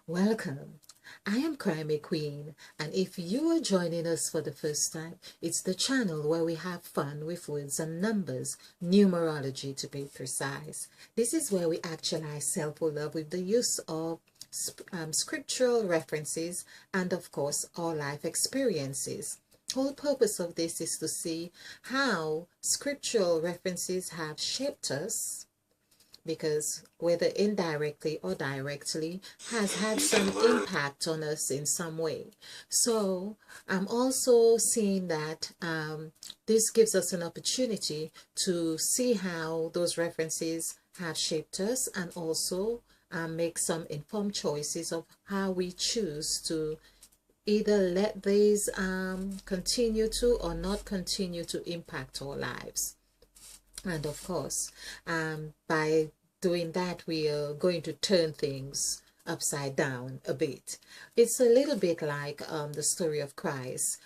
Welcome. I am Crime Queen, and if you are joining us for the first time, it's the channel where we have fun with words and numbers, numerology to be precise. This is where we actualize self-love with the use of scriptural references and, of course, our life experiences. The whole purpose of this is to see how scriptural references have shaped us, because whether indirectly or directly has had some impact on us in some way. So I'm also seeing that this gives us an opportunity to see how those references have shaped us, and also make some informed choices of how we choose to either let these continue to or not continue to impact our lives. And of course, by doing that, we are going to turn things upside down a bit. It's a little bit like the story of Christ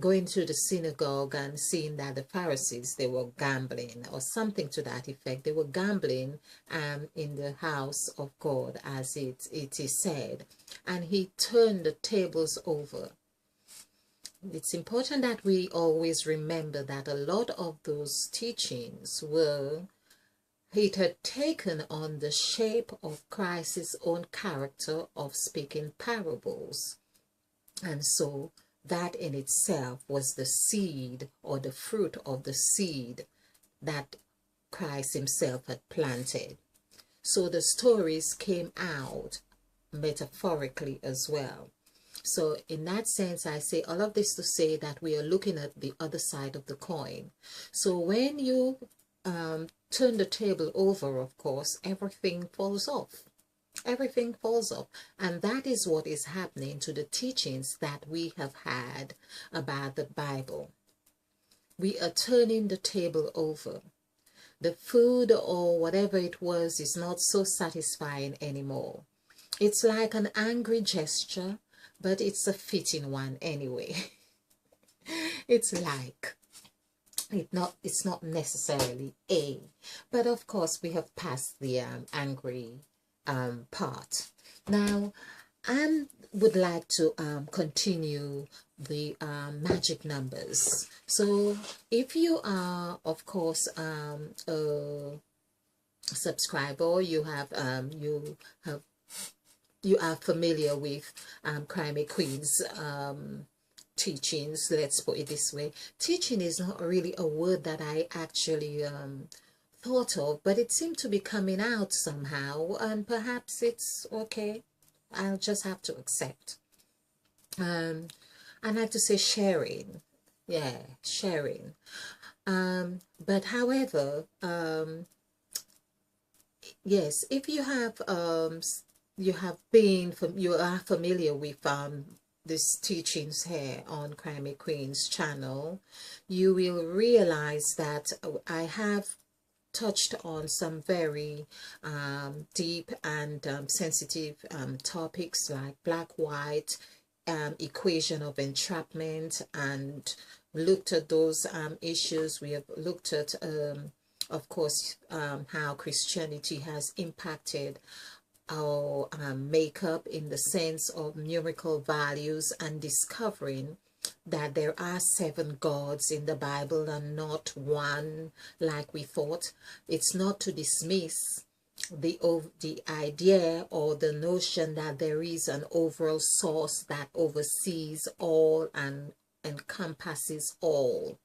going to the synagogue and seeing that the Pharisees, they were gambling or something to that effect. They were gambling in the house of God, as it is said, and he turned the tables over. It's important that we always remember that a lot of those teachings it had taken on the shape of Christ's own character of speaking parables. And so that in itself was the seed, or the fruit of the seed that Christ himself had planted. So the stories came out metaphorically as well. So in that sense, I say all of this to say that we are looking at the other side of the coin. So when you turn the table over, of course, everything falls off. Everything falls off. And that is what is happening to the teachings that we have had about the Bible. We are turning the table over. The food or whatever it was is not so satisfying anymore. It's like an angry gesture, but it's a fitting one anyway. It's like, it's not necessarily but of course we have passed the angry part. Now I would like to continue the magic numbers. So if you are, of course, a subscriber, you are familiar with Crime Queen's teachings. Let's put it this way. Teaching is not really a word that I actually thought of, but it seemed to be coming out somehow, and perhaps it's okay. I'll just have to accept. I like to say sharing. Yeah, sharing. But however, yes, if you have you are familiar with these teachings here on Crime Queen's channel, you will realize that I have touched on some very deep and sensitive topics like black-white equation of entrapment, and looked at those issues. We have looked at of course how Christianity has impacted our makeup in the sense of numerical values, and discovering that there are 7 gods in the Bible and not one like we thought. It's not to dismiss the idea or the notion that there is an overall source that oversees all and encompasses all,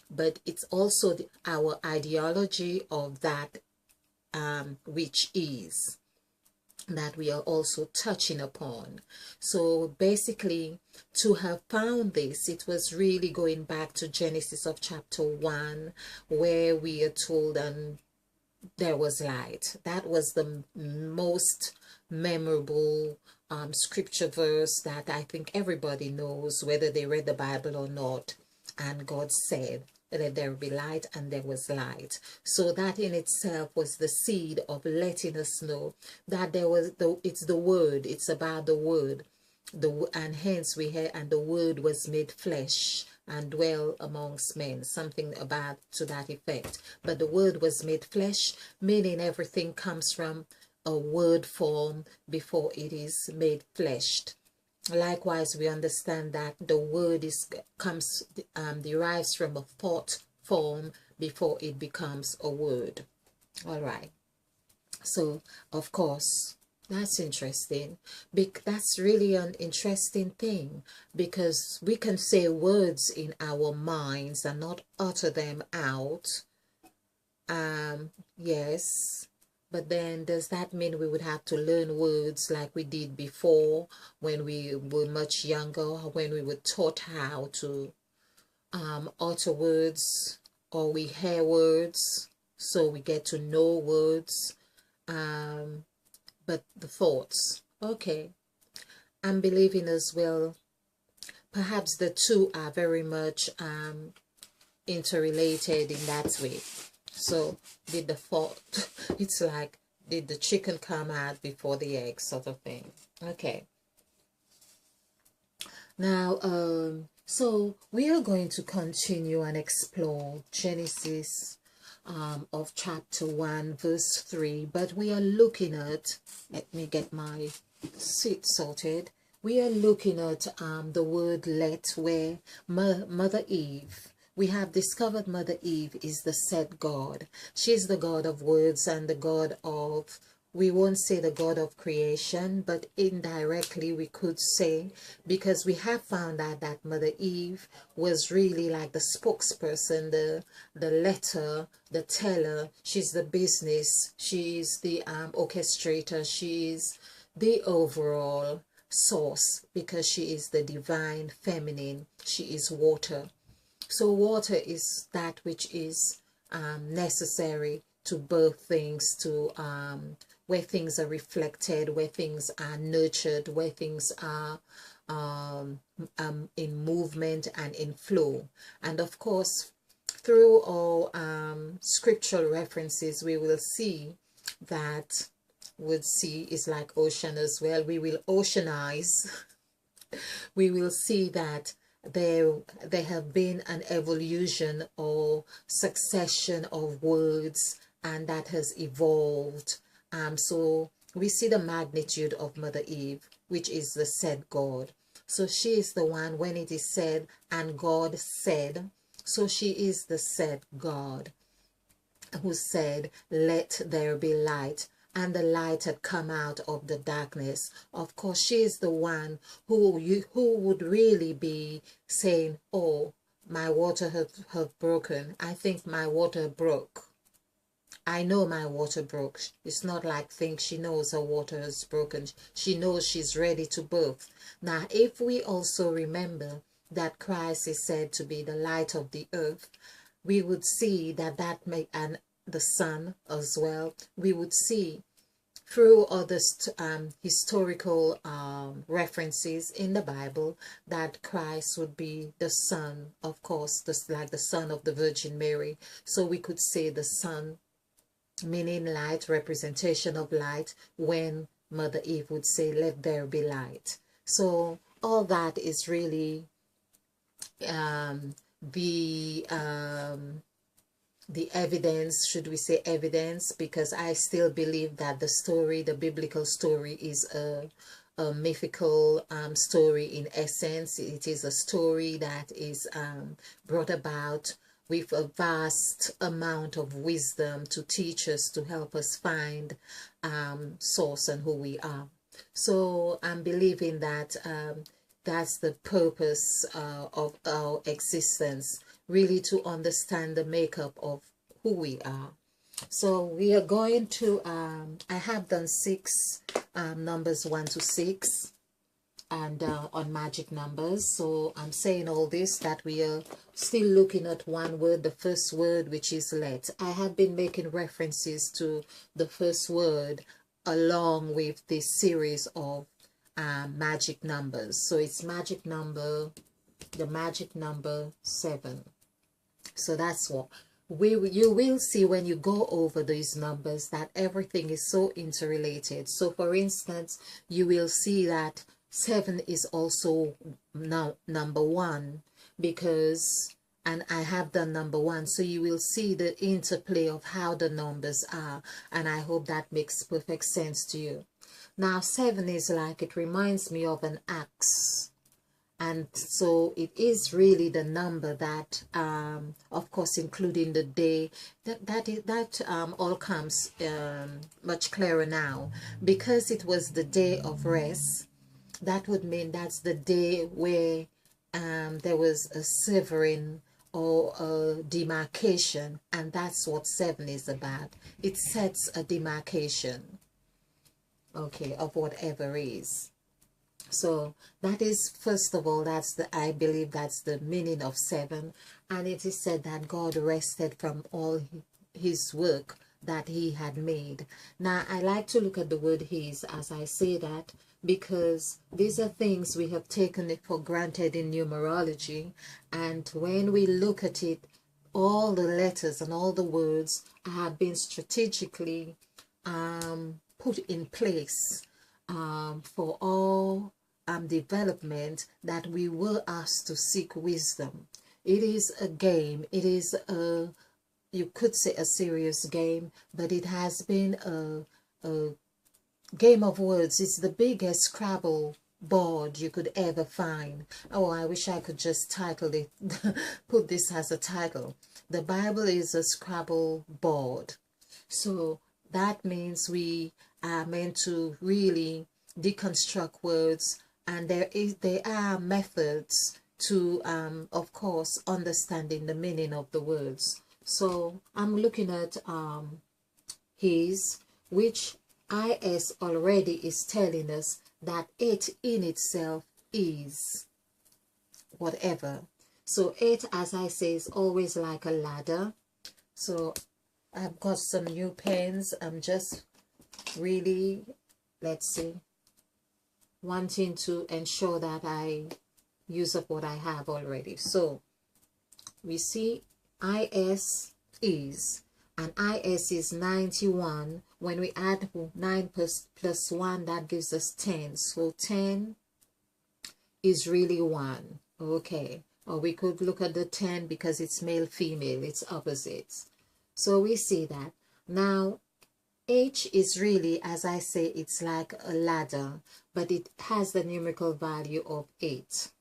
but it's also our ideology of that which is, that we are also touching upon. So basically, to have found this, it was really going back to Genesis of chapter 1, where we are told, and there was light. That was the most memorable scripture verse that I think everybody knows, whether they read the Bible or not. And God said, let there be light, and there was light. So that in itself was the seed of letting us know that there was it's the word, it's about the word, and hence we hear, and the word was made flesh and dwell amongst men, something about to that effect. But the word was made flesh, meaning everything comes from a word form before it is made fleshed. Likewise, we understand that the word derives from a thought form before it becomes a word. All right. So, of course, that's interesting. That's really an interesting thing, because we can say words in our minds and not utter them out. Yes. But then does that mean we would have to learn words like we did before when we were much younger, when we were taught how to utter words, or we hear words, so we get to know words, but the thoughts. Okay. I'm believing as well, perhaps the two are very much interrelated in that way. So did the thought, it's like, did the chicken come out before the egg, sort of thing. Okay. Now, so we are going to continue and explore Genesis of chapter 1, verse 3. But we are looking at, let me get my seat sorted. We are looking at the word let, where Mother Eve, we have discovered Mother Eve is the said God. She's the God of words and the God of, we won't say the God of creation, but indirectly we could say, because we have found out that Mother Eve was really like the spokesperson, the letter, the teller. She's the business, she's the orchestrator, she's the overall source, because she is the divine feminine, she is water. So water is that which is necessary to birth things, to where things are reflected, where things are nurtured, where things are in movement and in flow. And of course, through all scriptural references, we will see that word sea is like ocean as well. We will oceanize. We will see that there have been an evolution or succession of words, and that has evolved. So we see the magnitude of Mother Eve, which is the said God. So she is the one, when it is said, and God said, so she is the said God, who said, let there be light. And the light had come out of the darkness. Of course, she is the one who would really be saying, oh, my water have broken. I think my water broke. I know my water broke. It's not like think she knows her water has broken. She knows she's ready to birth. Now, if we also remember that Christ is said to be the light of the earth, we would see that and the sun as well, we would see through other historical references in the Bible that Christ would be the son, of course, like the son of the Virgin Mary. So we could say the sun, meaning light, representation of light, when Mother Eve would say, let there be light. So all that is really the evidence, should we say evidence, because I still believe that the story, the biblical story, is a mythical story in essence. It is a story that is brought about with a vast amount of wisdom to teach us, to help us find source and who we are. So I'm believing that that's the purpose of our existence, really to understand the makeup of who we are. So we are going to, I have done 6 numbers 1 to 6 and on magic numbers. So I'm saying all this that we are still looking at one word, the first word, which is let. I have been making references to the first word along with this series of magic numbers. So it's magic number, the magic number 7. So that's what you will see when you go over these numbers, that everything is so interrelated. So for instance, you will see that 7 is also number 1, because and I have done number 1, so you will see the interplay of how the numbers are, and I hope that makes perfect sense to you. Now 7 is like, it reminds me of an axe, and so it is really the number that of course including the day, that all comes much clearer now, because it was the day of rest. That would mean that's the day where there was a severing or a demarcation, and that's what 7 is about. It sets a demarcation, okay, of whatever is. So that is, first of all, that's the, I believe that's the meaning of 7. And it is said that God rested from all his work that he had made. Now I like to look at the word his as I say that, because these are things we have taken it for granted in numerology, and when we look at it, all the letters and all the words have been strategically put in place for all development, that we were asked to seek wisdom. It is a game. It is a, you could say, a serious game, but it has been a game of words. It's the biggest Scrabble board you could ever find. Oh, I wish I could just title it, put this as a title. The Bible is a Scrabble board. So that means we are meant to really deconstruct words, and there are methods to of course understanding the meaning of the words. So I'm looking at his, which is already is telling us that it in itself is whatever. So it, as I say, is always like a ladder. So I've got some new pens. I'm just really, let's see, wanting to ensure that I use up what I have already. So we see IS is, and IS is 91. When we add 9 plus 1, that gives us 10. So 10 is really 1. Okay. Or we could look at the 10 because it's male, female, it's opposites. So we see that. Now H is really, as I say, it's like a ladder, but it has the numerical value of 8.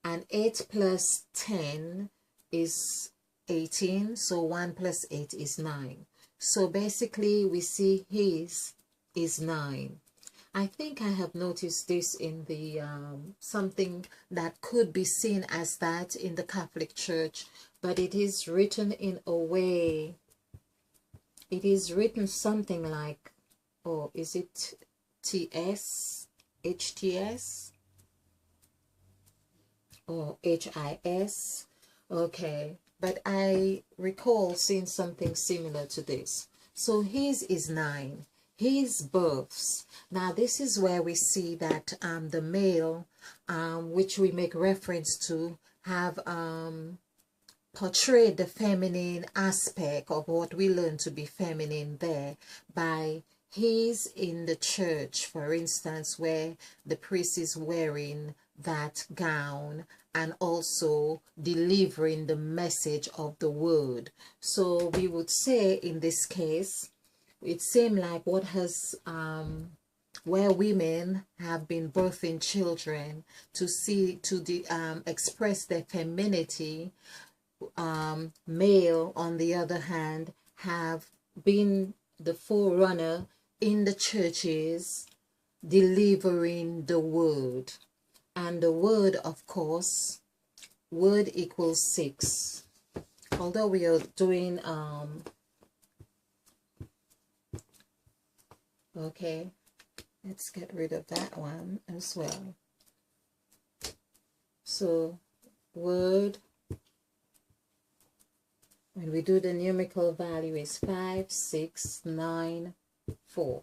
And 8 plus 10 is 18, so 1 plus 8 is 9. So basically we see his is 9. I think I have noticed this in the something that could be seen as that in the Catholic Church, but it is written in a way, it is written something like, oh, is it TS, HTS, or HIS? Okay, but I recall seeing something similar to this. So his is 9. His births. Now this is where we see that the male, which we make reference to, have portrayed the feminine aspect of what we learn to be feminine there by his in the church, for instance, where the priest is wearing that gown and also delivering the message of the word. So we would say in this case, it seemed like what has where women have been birthing children to express their femininity, male on the other hand have been the forerunner in the churches delivering the word. And the word, of course, word equals 6. Although we are doing okay, let's get rid of that one as well. So word, when we do the numerical value, is 5, 6, 9, 4.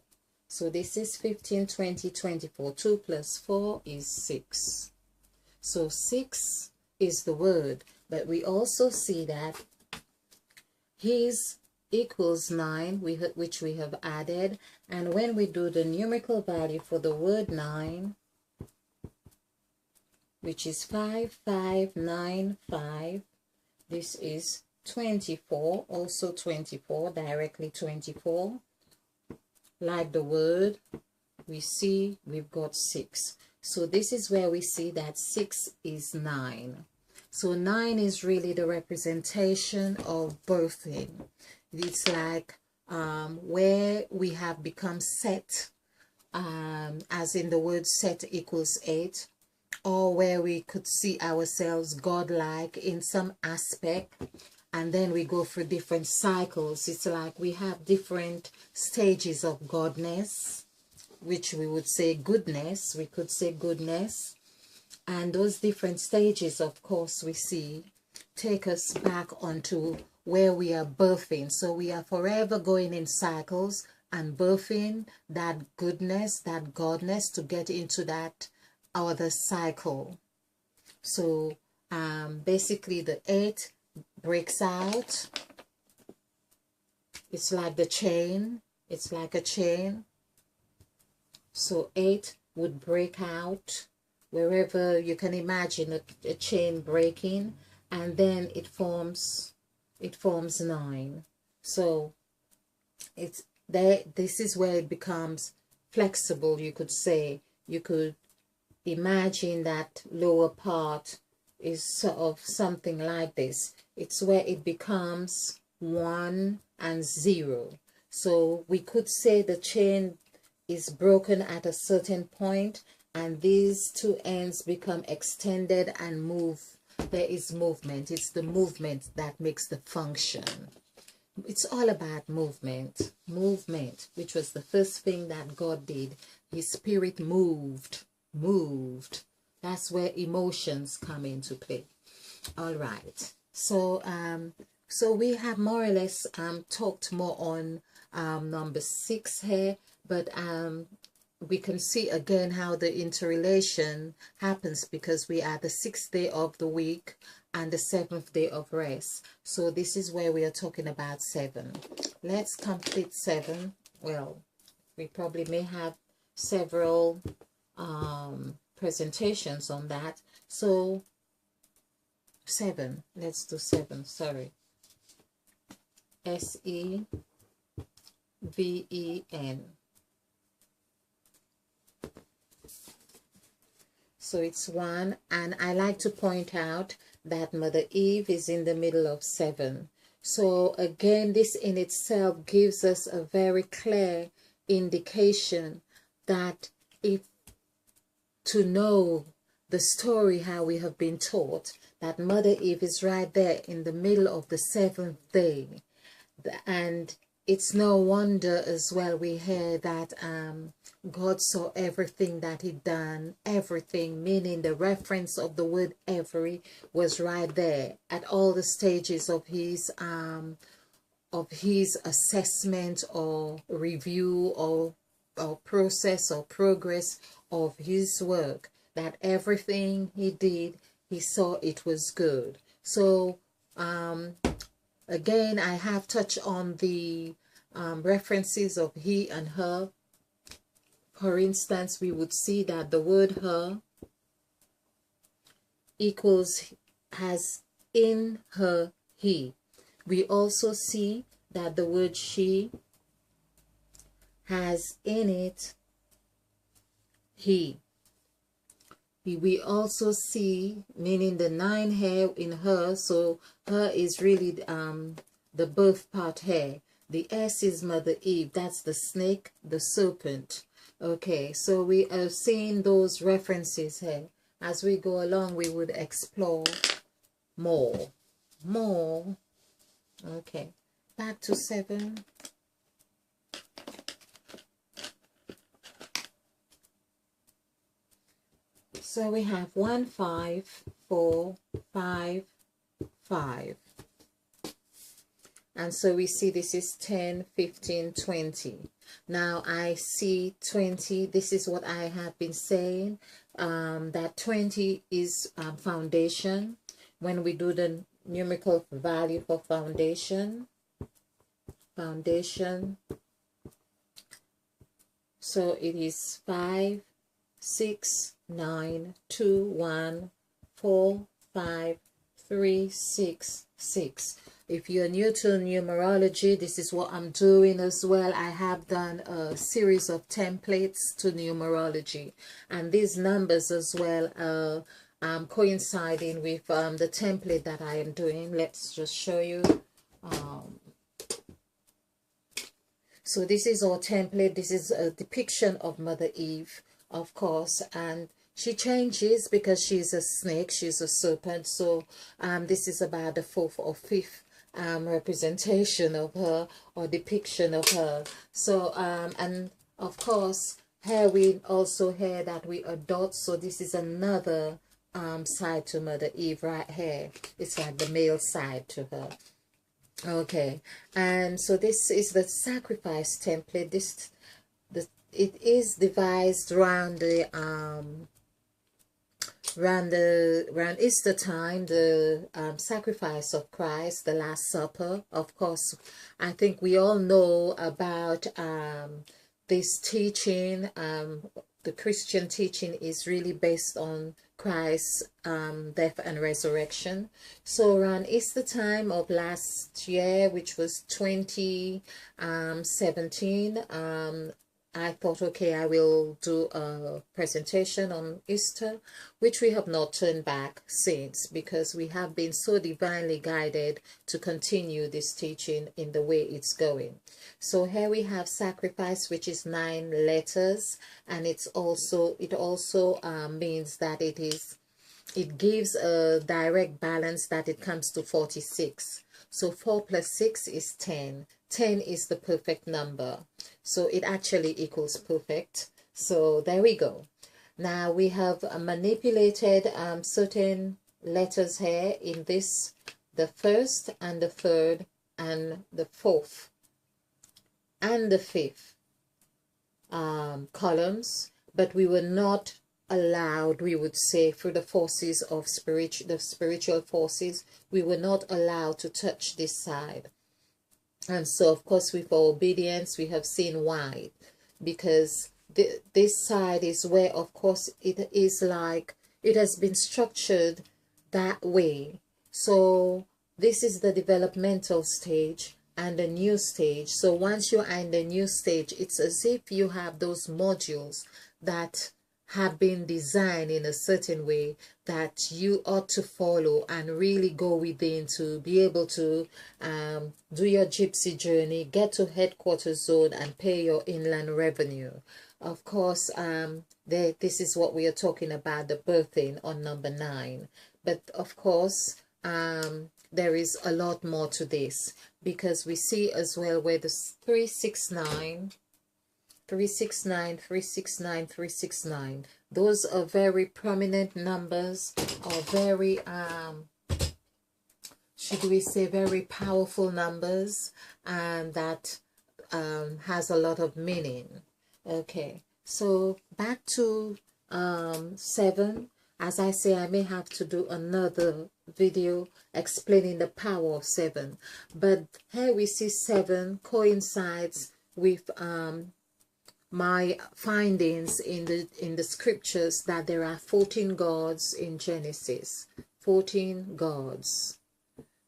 So this is 15, 20, 24. 2 plus 4 is 6. So 6 is the word. But we also see that his equals 9, which we have added. And when we do the numerical value for the word 9, which is 5, 5, 9, 5, This is 24, also 24, directly 24. Like the word, we see we've got 6. So this is where we see that 6 is 9. So 9 is really the representation of birthing. It's like where we have become set, as in the word set equals 8, or where we could see ourselves godlike in some aspect, and then we go through different cycles. It's like we have different stages of godness, which we would say goodness, we could say goodness, and those different stages, of course, we see take us back onto where we are birthing. So we are forever going in cycles and birthing that goodness, that godness, to get into that other cycle. So basically the 8 breaks out. It's like the chain. It's like a chain. So 8 would break out wherever you can imagine a chain breaking, and then it forms 9. So it's there. This is where it becomes flexible, you could say. You could imagine that lower part is sort of something like this. It's where it becomes 1 and 0. So we could say the chain is broken at a certain point, and these two ends become extended and move. There is movement. It's the movement that makes the function. It's all about movement. Movement, which was the first thing that God did. His spirit moved. That's where emotions come into play. All right. So so we have more or less talked more on number 6 here, but we can see again how the interrelation happens, because we are the 6th day of the week and the 7th day of rest. So this is where we are talking about 7. Let's complete 7. Well, we probably may have several presentations on that. So 7, let's do 7, sorry. SEVEN. So it's 1, and I like to point out that Mother Eve is in the middle of 7. So again, this in itself gives us a very clear indication that if to know the story how we have been taught, that Mother Eve is right there in the middle of the 7th day. And it's no wonder as well we hear that God saw everything that He done, everything, meaning the reference of the word every was right there at all the stages of his assessment or review or process or progress of His work, that everything He did, He saw it was good. So again, I have touched on the references of he and her. For instance, we would see that the word her equals, has in her he. We also see that the word she has in it he. We also see, meaning the 9 hair in her, so her is really the birth part hair. The S is Mother Eve, that's the snake, the serpent. Okay, so we are seeing those references here. As we go along, we would explore more. Okay, back to 7. So we have 1, 5, 4, 5, 5. And so we see this is 10, 15, 20. Now I see 20. This is what I have been saying, that 20 is foundation. When we do the numerical value for foundation, so it is 5, 6, 9, 2, 1, 4, 5, 366. If you're new to numerology, this is what I'm doing as well. I have done a series of templates to numerology, and these numbers as well coinciding with the template that I am doing. Let's just show you. So this is our template. This is a depiction of Mother Eve, of course, and she changes because she's a snake, she's a serpent. So this is about the fourth or fifth representation of her, or depiction of her. So and of course here we also hear that we adopt. So this is another side to Mother Eve right here. It's like the male side to her. Okay, and so this is the sacrifice template. It is devised around the around Easter time, the sacrifice of Christ, the Last Supper. Of course, I think we all know about this teaching. The Christian teaching is really based on Christ's death and resurrection. So around Easter time of last year, which was 2017, I thought, okay, I will do a presentation on Easter, which we have not turned back since, because we have been so divinely guided to continue this teaching in the way it's going. So here we have sacrifice, which is 9 letters, and it also means that it gives a direct balance, that it comes to 46. So 4 plus 6 is 10. 10 is the perfect number. So it actually equals perfect. So there we go. Now we have manipulated certain letters here in this, the first and the third and the fourth and the fifth columns, but we were not allowed, we would say, through the forces of the spiritual forces, we were not allowed to touch this side. And so, of course, with our obedience, we have seen why. Because this side is where, of course, it is like, it has been structured that way. So this is the developmental stage and the new stage. So once you are in the new stage, it's as if you have those modules that have been designed in a certain way that you ought to follow and really go within to be able to do your gypsy journey, get to headquarters zone and pay your inland revenue. Of course, this is what we are talking about, the birthing on number 9. But of course, there is a lot more to this, because we see as well where the 369, 369, 369, 369. Those are very prominent numbers, or very, should we say, very powerful numbers, and that has a lot of meaning. Okay, so back to 7. As I say, I may have to do another video explaining the power of 7. But here we see 7 coincides with my findings in the scriptures, that there are 14 gods in Genesis. 14 gods.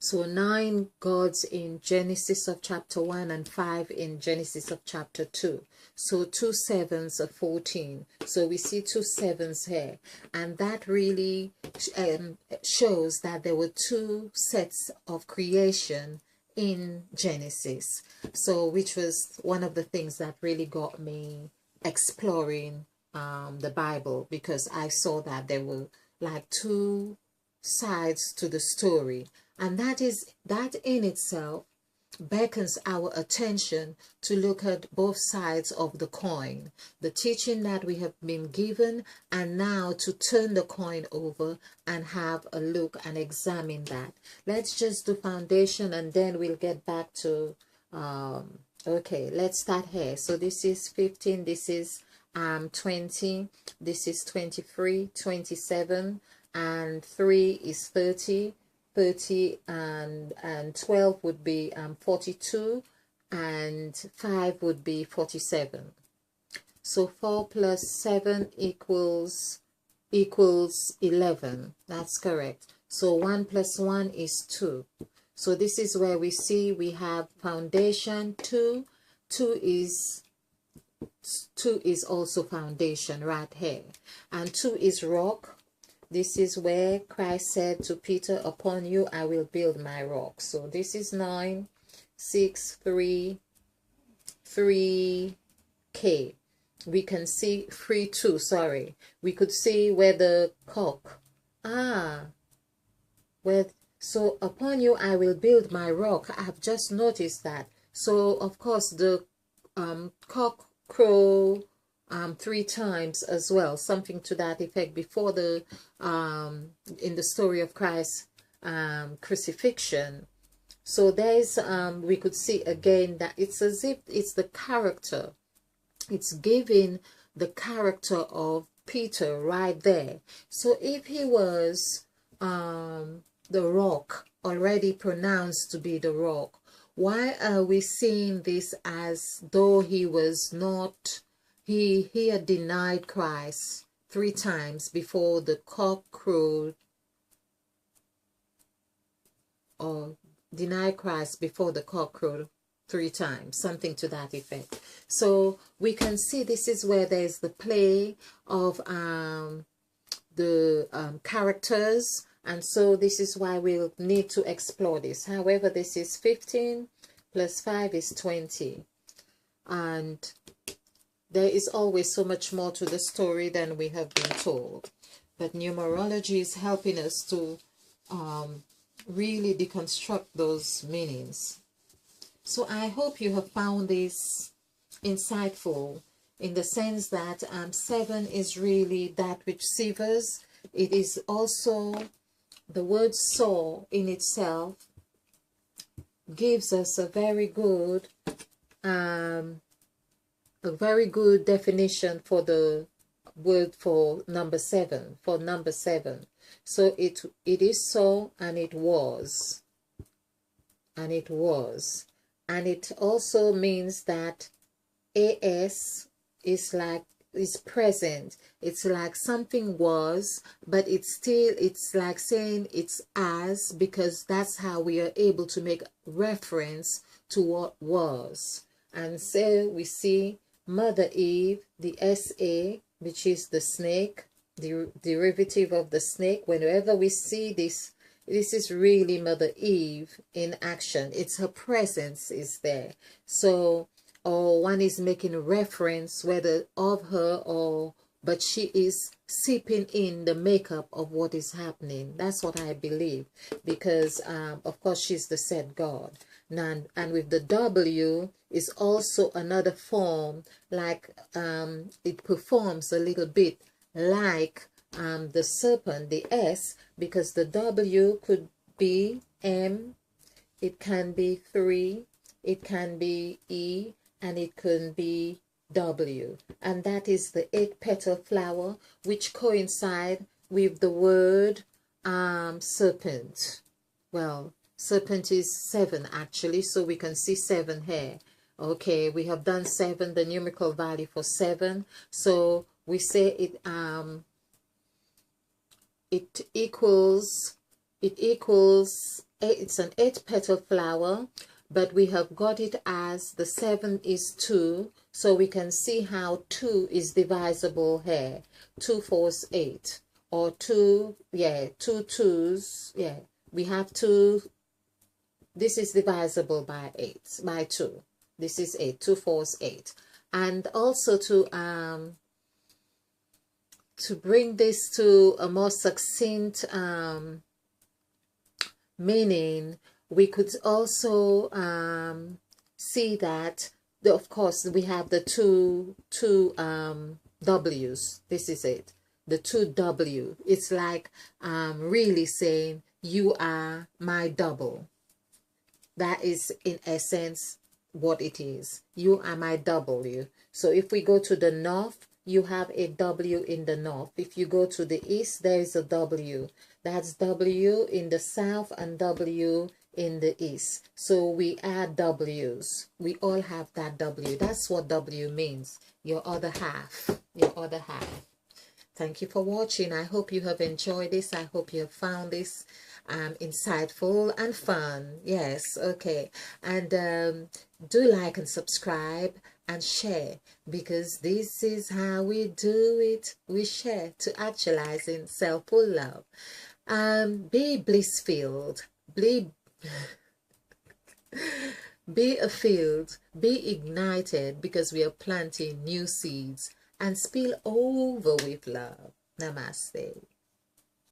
So 9 gods in Genesis of chapter 1 and 5 in Genesis of chapter 2. So 2 sevens are 14. So we see 2 sevens here. And that really shows that there were 2 sets of creation in Genesis. So which was one of the things that really got me exploring the Bible, because I saw that there were like 2 sides to the story. And that in itself beckons our attention to look at both sides of the coin, the teaching that we have been given, and now to turn the coin over and have a look and examine that. Let's just do foundation, and then we'll get back to okay, let's start here. So this is 15, this is 20, this is 23, 27, and 3 is 30. 30 and 12 would be 42, and 5 would be 47. So 4 plus 7 equals 11. That's correct. So 1 plus 1 is 2. So this is where we see we have foundation 2. 2 is also foundation right here. And 2 is rock. This is where Christ said to Peter, upon you I will build my rock. So this is 9, 6, 3, 3K. We can see 3, 2, sorry. We could see where the cock. So upon you I will build my rock. I've just noticed that. So of course the cock crow 3 times as well, something to that effect, before the in the story of Christ's crucifixion. So there's we could see again that it's as if it's the character, it's giving the character of Peter right there. So if he was the rock, already pronounced to be the rock, why are we seeing this as though he was not, he had denied Christ 3 times before the cock crowed, or denied Christ before the cock crowed 3 times, something to that effect. So we can see this is where there's the play of the characters, and so this is why we'll need to explore this. However, this is 15 plus 5 is 20, and there is always so much more to the story than we have been told. But numerology is helping us to really deconstruct those meanings. So I hope you have found this insightful, in the sense that 7 is really that which severs. It is also, the word saw in itself gives us a very good definition for the word for number 7, So it is so, and it was, and it was. And it also means that as is present. It's like something was, but it's like saying it's as, because that's how we are able to make reference to what was. And so we see Mother Eve, the SA, which is the snake, the derivative of the snake. Whenever we see this, this is really Mother Eve in action. It's her presence is there. So, or one is making a reference whether of her, or but she is seeping in the makeup of what is happening. That's what I believe, because of course she's the said God. And with the W is also another form, like it performs a little bit like the serpent, the S, because the W could be M, it can be 3, it can be E, and it can be W. And that is the 8-petal flower, which coincide with the word serpent. Well, serpent is 7 actually, so we can see 7 here. Okay, we have done 7, the numerical value for 7. So we say it equals, it's an 8-petal flower, but we have got it as the 7 is 2, so we can see how 2 is divisible here. 2 4s 8, or 2, yeah, 2 2s, yeah, we have 2. This is divisible by 8, by 2. This is 8, 2 4s 8. And also to bring this to a more succinct meaning, we could also see that, of course, we have the two W's. This is it. The 2W. It's like really saying, you are my double. That is, in essence, what it is. You are my W. So if we go to the north, you have a W in the north. If you go to the east, there is a W. That's W in the south and W in the east. So we add W's. We all have that W. That's what W means. Your other half. Your other half. Thank you for watching. I hope you have enjoyed this. I hope you have found this insightful and fun. Yes, okay. And do like and subscribe and share, because this is how we do it. We share to actualizing self-full love. Be bliss-filled. Be filled, be ignited, because we are planting new seeds, and spill over with love. Namaste.